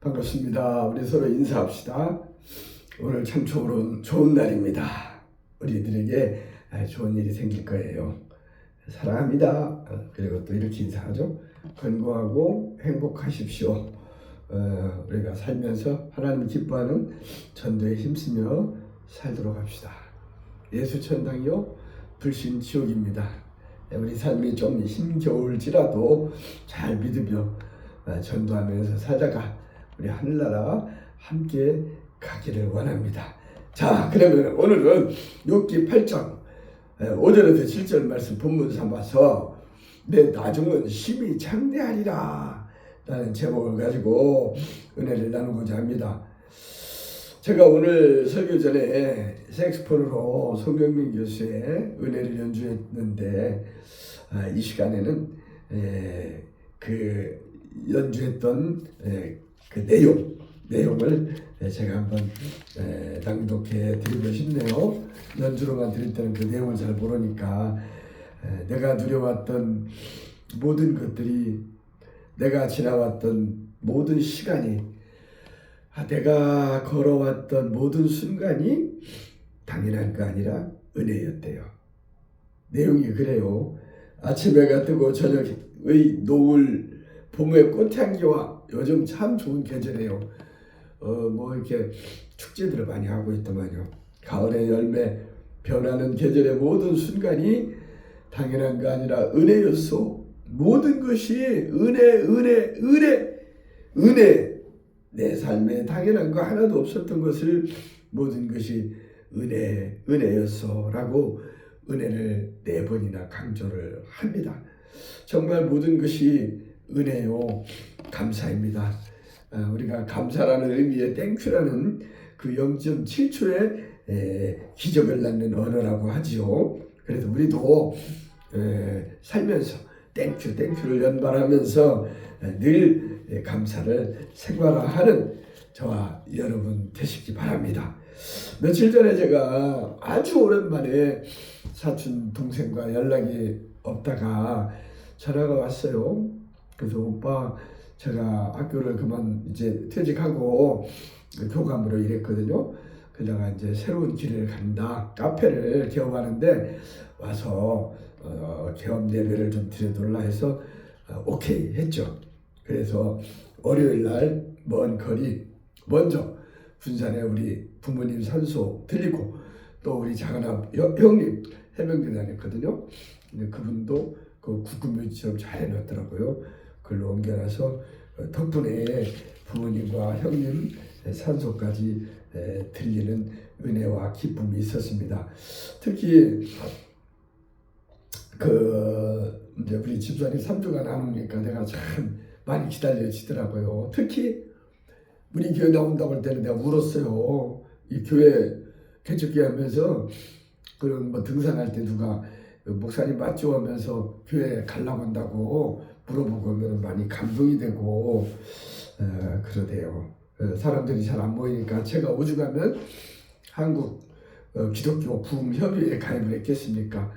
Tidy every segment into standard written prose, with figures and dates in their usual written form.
반갑습니다. 우리 서로 인사합시다. 오늘 참 좋은 날입니다. 우리들에게 좋은 일이 생길 거예요. 사랑합니다. 그리고 또 이렇게 인사하죠. 건강하고 행복하십시오. 우리가 살면서 하나님 기뻐하는 전도에 힘쓰며 살도록 합시다. 예수 천당이요 불신 지옥입니다. 우리 삶이 좀 힘겨울지라도 잘 믿으며 전도하면서 살다가 우리 하늘나라 함께 가기를 원합니다. 자, 그러면 오늘은 욥기 8장 5절에서 7절 말씀 본문 삼아서 내 나중은 심히 창대하리라 라는 제목을 가지고 은혜를 나누고자 합니다. 제가 오늘 설교 전에 색스폰으로 송경민 교수의 은혜를 연주했는데 이 시간에는 그 연주했던 그 내용을 제가 한번 낭독해 드리고 싶네요. 연주로만 드릴 때는 그 내용을 잘 모르니까 내가 누려왔던 모든 것들이, 내가 지나왔던 모든 시간이, 내가 걸어왔던 모든 순간이 당연한 거 아니라 은혜였대요. 내용이 그래요. 아침 해가 뜨고 저녁의 노을, 봄의 꽃향기와 요즘 참 좋은 계절이에요. 뭐 이렇게 축제들을 많이 하고 있더만요. 가을의 열매, 변하는 계절의 모든 순간이 당연한 거 아니라 은혜였소. 모든 것이 은혜. 내 삶에 당연한 거 하나도 없었던 것을 모든 것이 은혜였소 라고 은혜를 4번이나 강조를 합니다. 정말 모든 것이 은혜요. 감사입니다. 우리가 감사라는 의미의 땡큐라는 그 0.7초의 기적을 낳는 언어라고 하지요. 그래서 우리도 살면서 땡큐를 연발하면서 늘 감사를 생활화하는 저와 여러분 되시기 바랍니다. 며칠 전에 제가 아주 오랜만에 사촌 동생과 연락이 없다가 전화가 왔어요. 그래서 오빠, 제가 학교를 그만 이제 퇴직하고 교감으로 일했거든요. 그러다가 이제 새로운 길을 간다. 카페를 개업하는데 와서 개업 예배를 좀 드려달라 해서 오케이 했죠. 그래서 월요일 날 먼 거리 먼저 군산에 우리 부모님 산소 들리고 또 우리 작은아버 형님 해병대 다녔거든요. 근데 그분도 그 국군묘지처럼 잘 해놨더라고요. 글로 옮겨놔서 덕분에 부모님과 형님 산소까지 들리는 은혜와 기쁨이 있었습니다. 특히 이제 우리 집사님 3주가 남으니까 내가 참 많이 기다려지더라고요. 특히 우리 교회 나온다고 할 때는 내가 울었어요. 이 교회 개척기 하면서 그런 뭐 등산할 때 누가 목사님 맞죠 하면서 교회 가려고 한다고 물어보고 하면 많이 감동이 되고 그러대요. 사람들이 잘 안 모이니까 제가 오죽하면 한국 기독교 부흥협의회에 가입을 했겠습니까?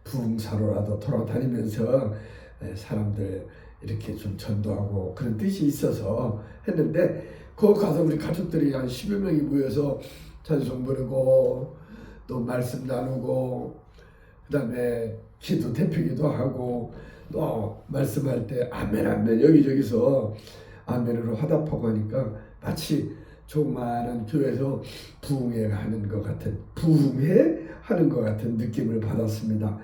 부흥사로라도 돌아다니면서 사람들 이렇게 좀 전도하고 그런 뜻이 있어서 했는데, 거기 가서 우리 가족들이 한 10여 명이 모여서 찬송 부르고 또 말씀 나누고 그 다음에 기도 대표기도 하고 또 말씀할 때 아멘 여기저기서 아멘으로 화답하고 하니까 마치 조그마한 교회에서 부흥회 하는 것 같은 느낌을 받았습니다.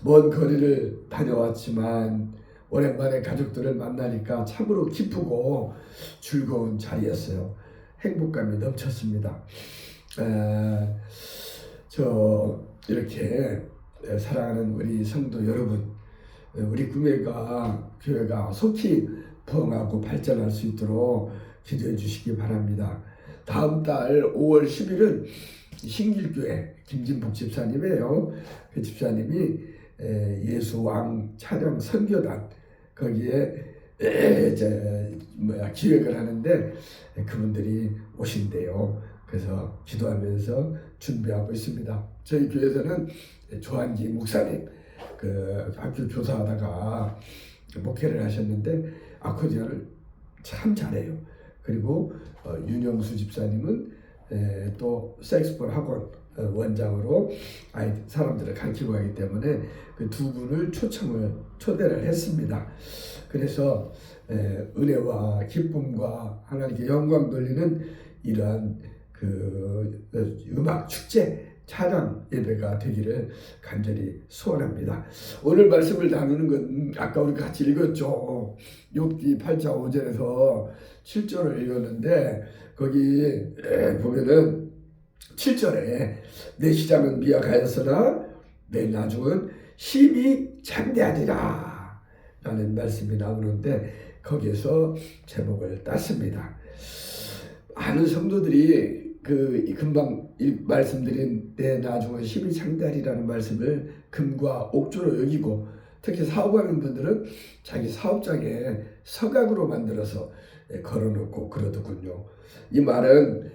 먼 거리를 다녀왔지만 오랜만에 가족들을 만나니까 참으로 기쁘고 즐거운 자리였어요. 행복감이 넘쳤습니다. 이렇게 사랑하는 우리 성도 여러분, 우리 교회가 속히 부흥하고 발전할 수 있도록 기도해 주시기 바랍니다. 다음 달 5월 10일은 신길교회 김진복 집사님이에요. 그 집사님이 예수왕 찬양 선교단 거기에 기획을 하는데 그분들이 오신대요. 그래서 기도하면서 준비하고 있습니다. 저희 교회에서는 조한기 목사님 그 학교 교사하다가 목회를 하셨는데 아코디언을 참 잘해요. 그리고 윤영수 집사님은 또 색스폰 학원 원장으로 사람들을 가르치고 하기 때문에 그 두 분을 초대를 했습니다. 그래서 은혜와 기쁨과 하나님께 영광 돌리는 이러한 그 음악 축제 찬양 예배가 되기를 간절히 소원합니다. 오늘 말씀을 나누는 건 아까 우리가 같이 읽었죠. 욥기 8장 5절에서 7절을 읽었는데 거기 보면은 7절에 내 시작은 미약하였으나 내 나중은 힘이 장대하리라 라는 말씀이 나오는데 거기에서 제목을 땄습니다. 많은 성도들이 금방 말씀드린 내 나중은 힘이 장대하리라는 말씀을 금과 옥조로 여기고 특히 사업하는 분들은 자기 사업장에 서각으로 만들어서 걸어놓고 그러더군요. 이 말은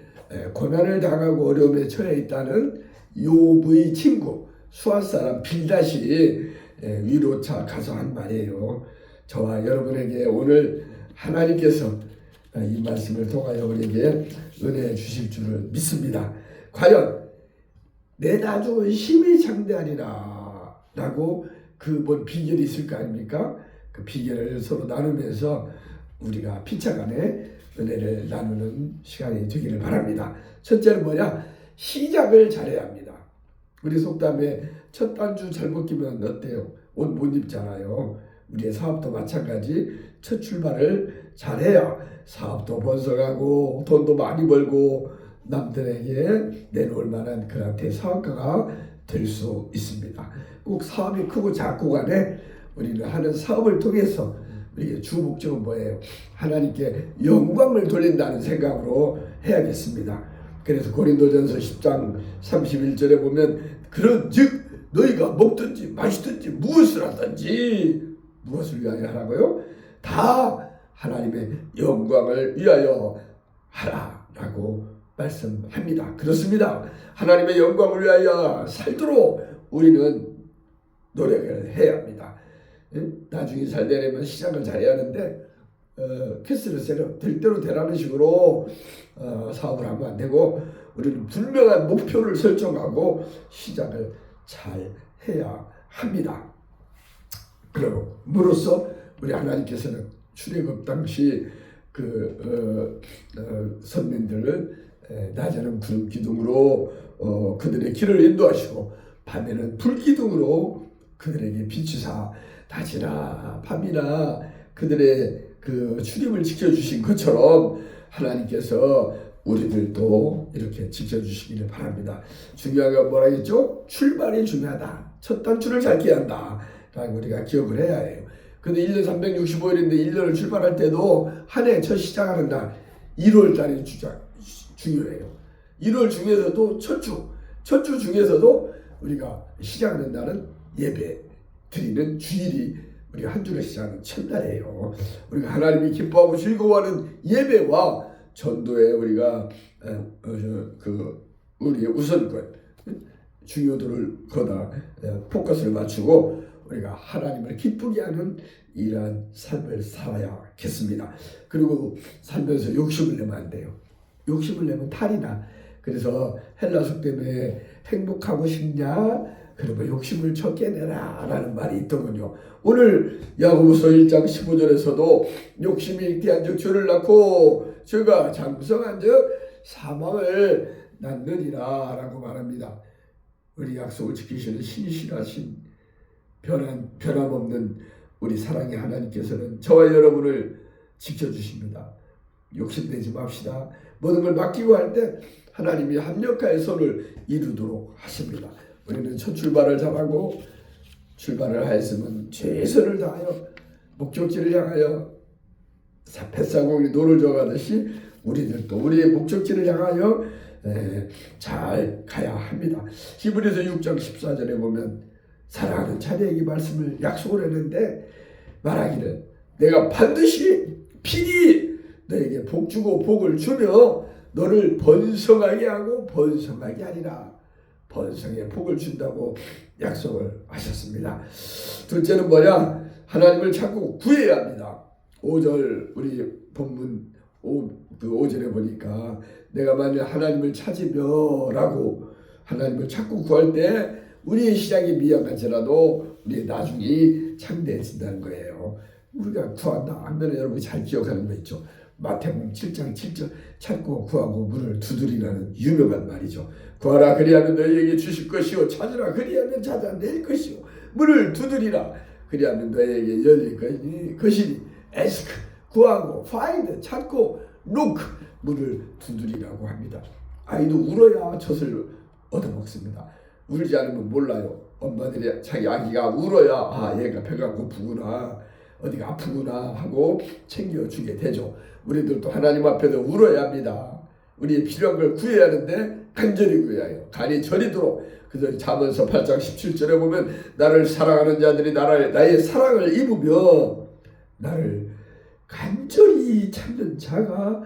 고난을 당하고 어려움에 처해 있다는 욥의 친구 수아 사람 빌닷이 위로차 가서 한 말이에요. 저와 여러분에게 오늘 하나님께서 이 말씀을 통하여 우리에게 은혜 주실 줄을 믿습니다. 과연 내 나중은 힘이 장대하리라 라고 뭔 비결이 있을 거 아닙니까? 그 비결을 서로 나누면서 우리가 피차간에 은혜를 나누는 시간이 되기를 바랍니다. 첫째는 뭐냐? 시작을 잘해야 합니다. 우리 속담에 첫 단추 잘못 끼면 어때요? 옷 못 입잖아요. 우리의 사업도 마찬가지. 첫 출발을 잘해야 사업도 번성하고 돈도 많이 벌고 남들에게 내놓을 만한 그런 대사업가가 될 수 있습니다. 꼭 사업이 크고 작고 간에 우리는 하는 사업을 통해서 우리의 주 목적은 뭐예요? 하나님께 영광을 돌린다는 생각으로 해야겠습니다. 그래서 고린도전서 10장 31절에 보면 그런즉 너희가 먹든지 마시든지 무엇을 하든지 무엇을 위하여 하라고요? 다 하나님의 영광을 위하여 하라라고 말씀합니다. 그렇습니다. 하나님의 영광을 위하여 살도록 우리는 노력을 해야 합니다. 나중에 잘 되려면 시작을 잘해야 하는데 캐스를 될 대로 되라는 식으로 사업을 하면 안 되고 우리는 분명한 목표를 설정하고 시작을 잘 해야 합니다. 그럼으로써 우리 하나님께서는 출애굽 당시 선민들을 낮에는 구름 기둥으로 그들의 길을 인도하시고 밤에는 불 기둥으로 그들에게 비추사 낮이나 밤이나 그들의 출입을 지켜주신 것처럼 하나님께서 우리들도 이렇게 지켜주시기를 바랍니다. 중요한 건 뭐라 했죠? 출발이 중요하다. 첫 단추를 잘 끼야 한다 라고 우리가 기억을 해야 해요. 근데 1년 365일인데 1년을 출발할 때도 한 해 첫 시작하는 날 1월 달이 중요해요. 1월 중에서도 첫 주 중에서도 우리가 시작하는 날은 예배 드리는 주일이 우리 한 주를 시작하는 첫날이에요. 우리가 하나님이 기뻐하고 즐거워하는 예배와 전도에 우리가 우리의 우선권 중요도를 거다 포커스를 맞추고 우리가 하나님을 기쁘게 하는 이러한 삶을 살아야겠습니다. 그리고 살면서 욕심을 내면 안 돼요. 욕심을 내면 탈이 나. 그래서 헬라서 때문에 행복하고 싶냐? 그러면 욕심을 적게 내라 라는 말이 있더군요. 오늘 야고보서 1장 15절에서도 욕심이 귀한 즉 죄를 낳고 죄가 장성한 즉 사망을 낳느니라 라고 말합니다. 우리 약속을 지키시는 신실하신 변함없는 우리 사랑의 하나님께서는 저와 여러분을 지켜주십니다. 욕심내지 맙시다. 모든 걸 맡기고 할 때 하나님이 합력하여 손을 이루도록 하십니다. 우리는 첫 출발을 잘하고 출발을 하였으면 최선을 다하여 목적지를 향하여 뱃사공이 노를 져가듯이 우리들도 우리의 목적지를 향하여 잘 가야 합니다. 히브리서 6장 14절에 보면 사랑하는 자녀에게 말씀을 약속을 했는데 말하기를 내가 반드시 필히 너에게 복 주고 복을 주며 너를 번성하게 하고 번성하게 하리라. 번성의 복을 준다고 약속을 하셨습니다. 둘째는 뭐냐? 하나님을 자꾸 구해야 합니다. 5절 우리 본문 오전에 보니까 내가 만약 하나님을 찾으며라고 하나님을 찾고 구할 때 우리의 시작이 미약할지라도 우리의 나중이 창대해진다는 거예요. 우리가 구한다 하면 여러분이 잘 기억하는 거 있죠. 마태복음 7장 7절 찾고 구하고 문을 두드리라는 유명한 말이죠. 구하라 그리하면 너희에게 주실 것이요 찾으라 그리하면 찾아낼 것이요 문을 두드리라 그리하면 너희에게 열릴 것이니 ask 구하고 find 찾고 knock 문을 두드리라고 합니다. 아이도 울어야 젖을 얻어먹습니다. 울지 않으면 몰라요. 엄마들이 자기 아기가 울어야 얘가 배가 고프구나 어디가 아프구나 하고 챙겨주게 되죠. 우리들도 하나님 앞에서 울어야 합니다. 우리의 필요한 걸 구해야 하는데 간절히 구해야 해요. 간이 저리도록. 그래서 잠언서 8장 17절에 보면 나를 사랑하는 자들이 나의 사랑을 입으며 나를 간절히 찾는 자가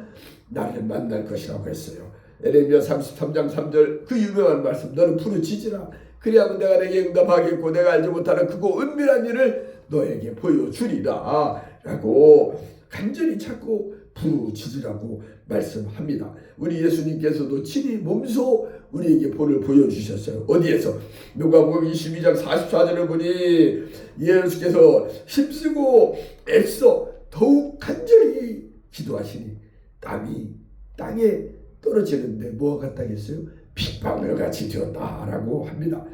나를 만날 것이라고 했어요. 에레미야 33장 3절 그 유명한 말씀 너는 부르짖으라 그리하면 내가 내게 응답하겠고 내가 알지 못하는 크고 은밀한 일을 너에게 보여주리라 라고 간절히 찾고 부르짖으라고 말씀합니다. 우리 예수님께서도 친히 몸소 우리에게 본을 보여주셨어요. 어디에서? 누가복음 22장 44절을 보니 예수께서 힘쓰고 애써 더욱 간절히 기도하시니 땀이 땅에 떨어지는데 뭐가 같다겠어요? 핏방울 같이 되었다라고 합니다.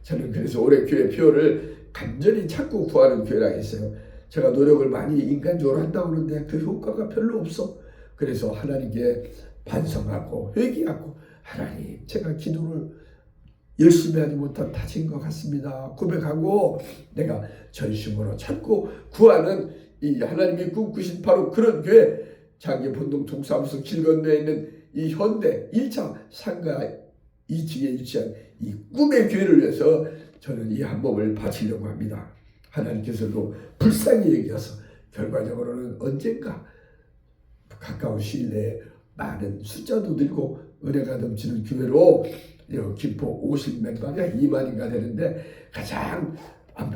저는 그래서 올해 교회 표를 간절히 찾고 구하는 교회라 했어요. 제가 노력을 많이 인간적으로 한다고 하는데 그 효과가 별로 없어. 그래서 하나님께 반성하고 회개하고 하나님 제가 기도를 열심히 하지 못한 탓인 것 같습니다. 고백하고 내가 전심으로 찾고 구하는 이 하나님이 꿈꾸신 바로 그런 교회 장기 본동 동사무소 길 건너에 있는 이 현대 1차 상가 2층에 위치한 이 꿈의 교회를 위해서 저는 이 한 몸을 바치려고 합니다. 하나님께서도 불쌍히 여겨서 결과적으로는 언젠가 가까운 시일 내에 많은 숫자도 늘고 은혜가 넘치는 교회로 김포 50명가가 2만인가 되는데 가장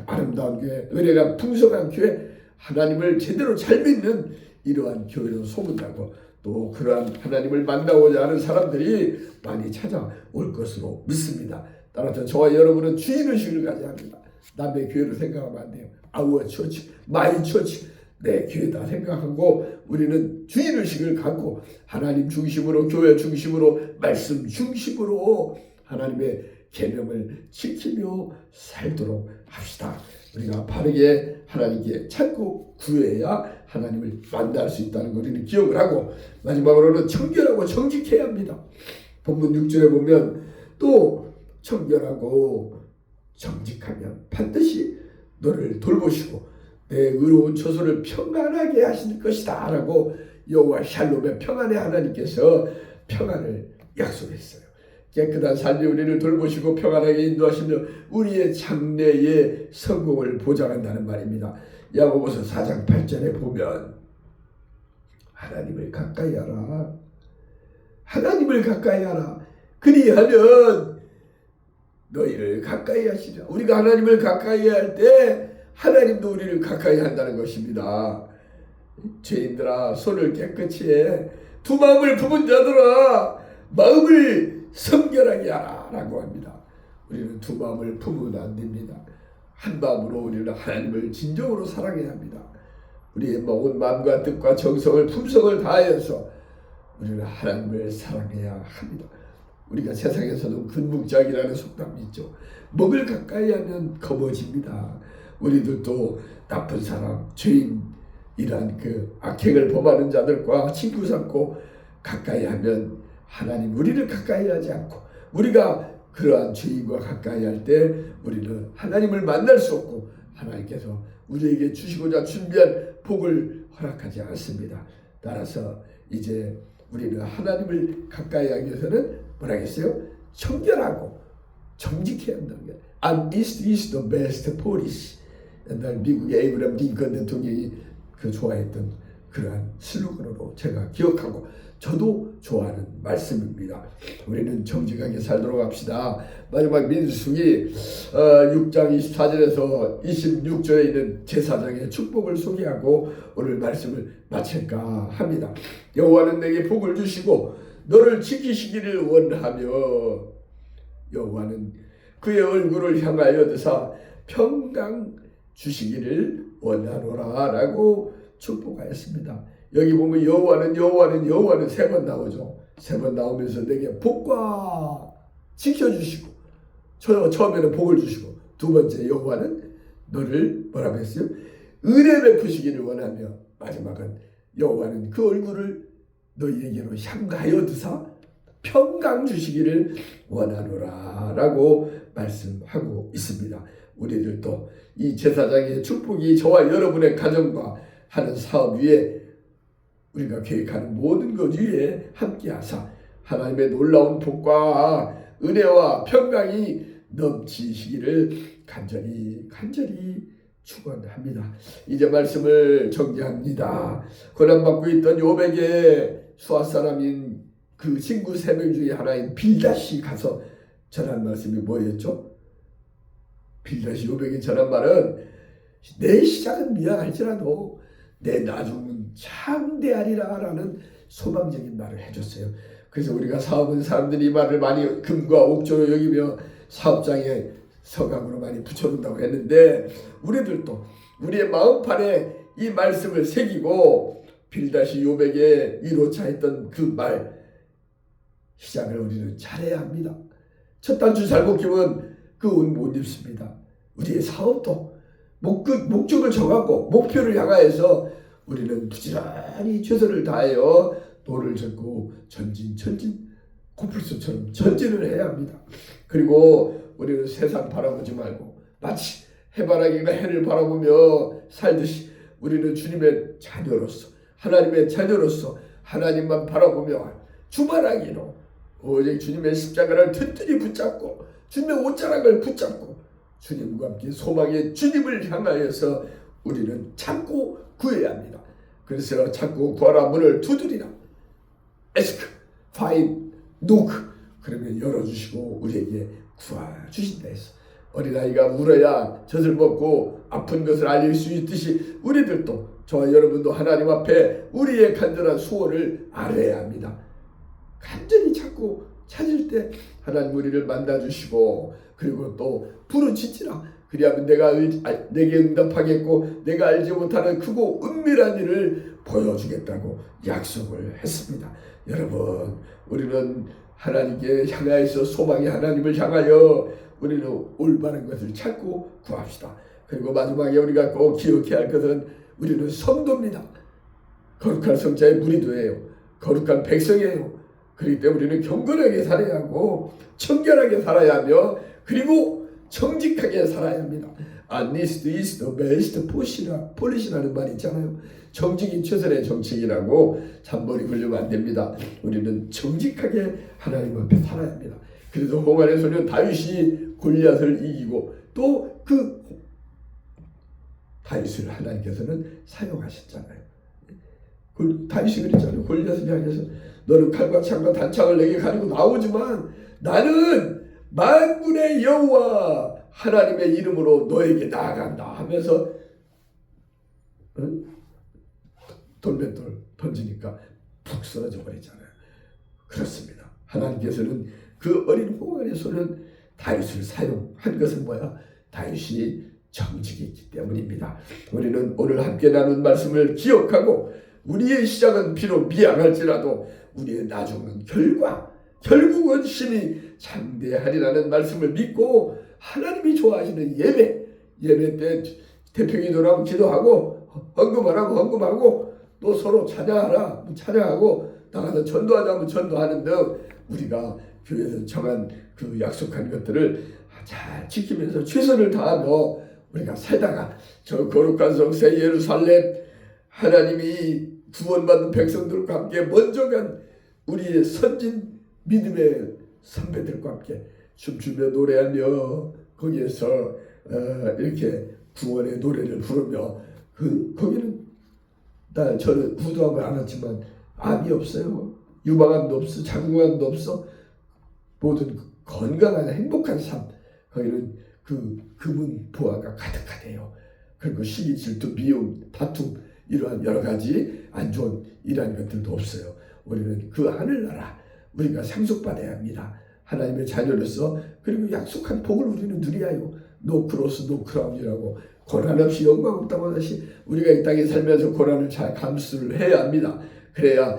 아름다운 교회, 은혜가 풍성한 교회, 하나님을 제대로 잘 믿는 이러한 교회로 소문나고 또 그러한 하나님을 만나고자 하는 사람들이 많이 찾아올 것으로 믿습니다. 따라서 저와 여러분은 주인의식을 가져야 합니다. 남의 교회를 생각하면 안 돼요. Our church, my church, 내 교회다 생각하고 우리는 주인의식을 갖고 하나님 중심으로 교회 중심으로 말씀 중심으로 하나님의 계명을 지키며 살도록 합시다. 우리가 바르게 하나님께 찾고 구해야 하나님을 만날 수 있다는 걸 우리는 기억을 하고 마지막으로는 청결하고 정직해야 합니다. 본문 6절에 보면 또 청결하고 정직하면 반드시 너를 돌보시고 내 의로운 처소를 평안하게 하실 것이다 라고 여호와 샬롬의 평안의 하나님께서 평안을 약속했어요. 깨끗한 삶이 우리를 돌보시고 평안하게 인도하시며 우리의 장래의 성공을 보장한다는 말입니다. 야고보서 4장 8절에 보면 하나님을 가까이 하라. 하나님을 가까이 하라. 그리하면 너희를 가까이 하시리라. 우리가 하나님을 가까이 할 때 하나님도 우리를 가까이 한다는 것입니다. 죄인들아 손을 깨끗이 해. 두 마음을 품은 자들아 마음을 성결하게 하라 라고 합니다. 우리는 두 마음을 품으면 안 됩니다. 한 마음으로 우리는 하나님을 진정으로 사랑해야 합니다. 우리의 온 마음과 뜻과 정성을 품성을 다하여서 우리는 하나님을 사랑해야 합니다. 우리가 세상에서는 근묵작이라는 속담이 있죠. 먹을 가까이 하면 거머집니다. 우리들도 나쁜 사람, 죄인이란 그 악행을 범하는 자들과 친구 삼고 가까이 하면 하나님 우리를 가까이 하지 않고 우리가 그러한 죄인과 가까이 할 때 우리는 하나님을 만날 수 없고 하나님께서 우리에게 주시고자 준비한 복을 허락하지 않습니다. 따라서 이제 우리는 하나님을 가까이 하기 위해서는 뭐라 했어요? 청결하고 정직해야 한다는 거예요. Honesty is the best policy. 옛날 미국의 에이브람 링컨 대통령이 그 좋아했던 그러한 슬로건으로 제가 기억하고 저도 좋아하는 말씀입니다. 우리는 정직하게 살도록 합시다. 마지막 민수기 6장 24절에서 26절에 있는 제사장의 축복을 소개하고 오늘 말씀을 마칠까 합니다. 여호와는 내게 복을 주시고 너를 지키시기를 원하며 여호와는 그의 얼굴을 향하여 드사 평강 주시기를 원하노라 라고 축복하였습니다. 여기 보면 여호와는 세 번 나오죠. 세 번 나오면서 내게 복과 지켜주시고 처음에는 복을 주시고 두 번째 여호와는 너를 뭐라고 했어요? 은혜 베푸시기를 원하며 마지막은 여호와는 그 얼굴을 너희에게로 향하여 드사 평강 주시기를 원하노라 라고 말씀하고 있습니다. 우리들도 이 제사장의 축복이 저와 여러분의 가정과 하는 사업 위에 우리가 계획하는 모든 것 위에 함께하사 하나님의 놀라운 복과 은혜와 평강이 넘치시기를 간절히 축원합니다. 이제 말씀을 정리합니다. 고난받고 있던 욥에게 수아 사람인 그 친구 3명 중에 하나인 빌닷이 가서 전한 말씀이 뭐였죠? 빌닷이 욥에게 전한 말은 내 시작은 미약할지라도 내 나중은 창대하리라 라는 소망적인 말을 해줬어요. 그래서 우리가 사업은 사람들이 이 말을 많이 금과 옥조로 여기며 사업장에 서각으로 많이 붙여놓는다고 했는데 우리들도 우리의 마음판에 이 말씀을 새기고 빌닷이 욥에게 위로차 했던 그 말 시작을 우리는 잘해야 합니다. 첫 단추 잘못 끼면 그 운 못 입습니다. 우리의 사업도 목적을 정하고 목표를 향하여서 우리는 부지런히 최선을 다하여 노를 젓고 전진 코뿔소처럼 전진을 해야 합니다. 그리고 우리는 세상 바라보지 말고 마치 해바라기가 해를 바라보며 살듯이 우리는 주님의 자녀로서 하나님의 자녀로서 하나님만 바라보며 주말하기로 오직 주님의 십자가를 튼튼히 붙잡고 주님의 옷자락을 붙잡고 주님과 함께 소망의 주님을 향하여서 우리는 찾고 구해야 합니다. 그래서 찾고 구하라 문을 두드리라. 에스크, 파인, 노크 그러면 열어주시고 우리에게 구하주신다 해서 어린아이가 울어야 젖을 먹고 아픈 것을 알릴 수 있듯이 우리들도 저와 여러분도 하나님 앞에 우리의 간절한 소원을 알아야 합니다. 간절히 찾고 찾을 때 하나님 우리를 만나주시고 그리고 또 부르짖으라. 그리하면 내게 응답하겠고 내가 알지 못하는 크고 은밀한 일을 보여주겠다고 약속을 했습니다. 여러분 우리는 하나님께 향하여서 소망의 하나님을 향하여 우리는 올바른 것을 찾고 구합시다. 그리고 마지막에 우리가 꼭 기억해야 할 것은 우리는 성도입니다. 거룩한 성자의 무리도예요. 거룩한 백성이에요. 그렇기 때문에 우리는 경건하게 살아야 하고 청결하게 살아야 하며 그리고 정직하게 살아야 합니다. Honest is the best policy라는 말이 있잖아요. 정직이 최선의 정책이라고 잔머리 굴리면 안 됩니다. 우리는 정직하게 하나님 앞에 살아야 합니다. 그래서 홍안의 소년 다윗이 골리앗을 이기고 또 그 다윗을 하나님께서는 사용하셨잖아요. 다윗이 그랬잖아요. 골리앗을 향해서 너는 칼과 창과 단창을 내게 가지고 나오지만 나는 만군의 여호와 하나님의 이름으로 너에게 나아간다 하면서 돌맷돌 던지니까 푹 쓰러져 버리잖아요. 그렇습니다. 하나님께서는 그 어린 홍안의 소년 다윗을 사용한 것은 뭐야? 다윗이 정직했기 때문입니다. 우리는 오늘 함께 나눈 말씀을 기억하고 우리의 시작은 비록 미약할지라도 우리의 나중은 결국은 심히 장대하리라는 말씀을 믿고 하나님이 좋아하시는 예배 때 대표기도하고 기도하고 헌금하고 또 서로 찬양하고 나가서 전도하자면 전도하는 등 우리가 교회에서 정한 그 약속한 것들을 잘 지키면서 최선을 다하며 우리가 살다가 저 거룩한 성세 예루살렘 하나님이 구원받은 백성들과 함께 먼저 간 우리의 선진 믿음의 선배들과 함께 춤추며 노래하며 거기에서 이렇게 구원의 노래를 부르며 거기는 저는 구두하고 안 왔지만 암이 없어요. 유방암도 없어, 자궁암도 없어. 모든 건강한 행복한 삶. 거기는 그 금은 보화가 가득하대요. 그리고 시기, 질투, 미움, 다툼 이러한 여러 가지 안 좋은 이러한 것들도 없어요. 우리는 그 하늘나라 우리가 상속받아야 합니다. 하나님의 자녀로서. 그리고 약속한 복을 우리는 누려야 해요. 노 크로스 노 크라운이라고 고난 없이 영광 없다고 하듯이 우리가 이 땅에 살면서 고난을 잘 감수를 해야 합니다. 그래야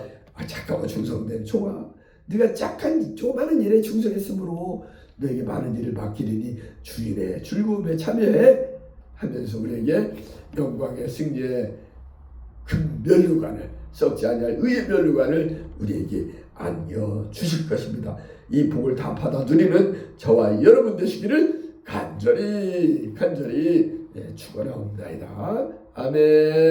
착하고 충성된 종아, 네가 착한 조그마한 일에 충성했으므로 너에게 많은 일을 맡기리니 주인의 즐거움에 참여해 하면서 우리에게 영광의 승리의 큰 면류관을, 썩지 아니할 의의 면류관을 우리에게 안겨 주실 것입니다. 이 복을 다 받아 누리는 저와 여러분 되시기를 간절히 축원하옵나이다. 아멘.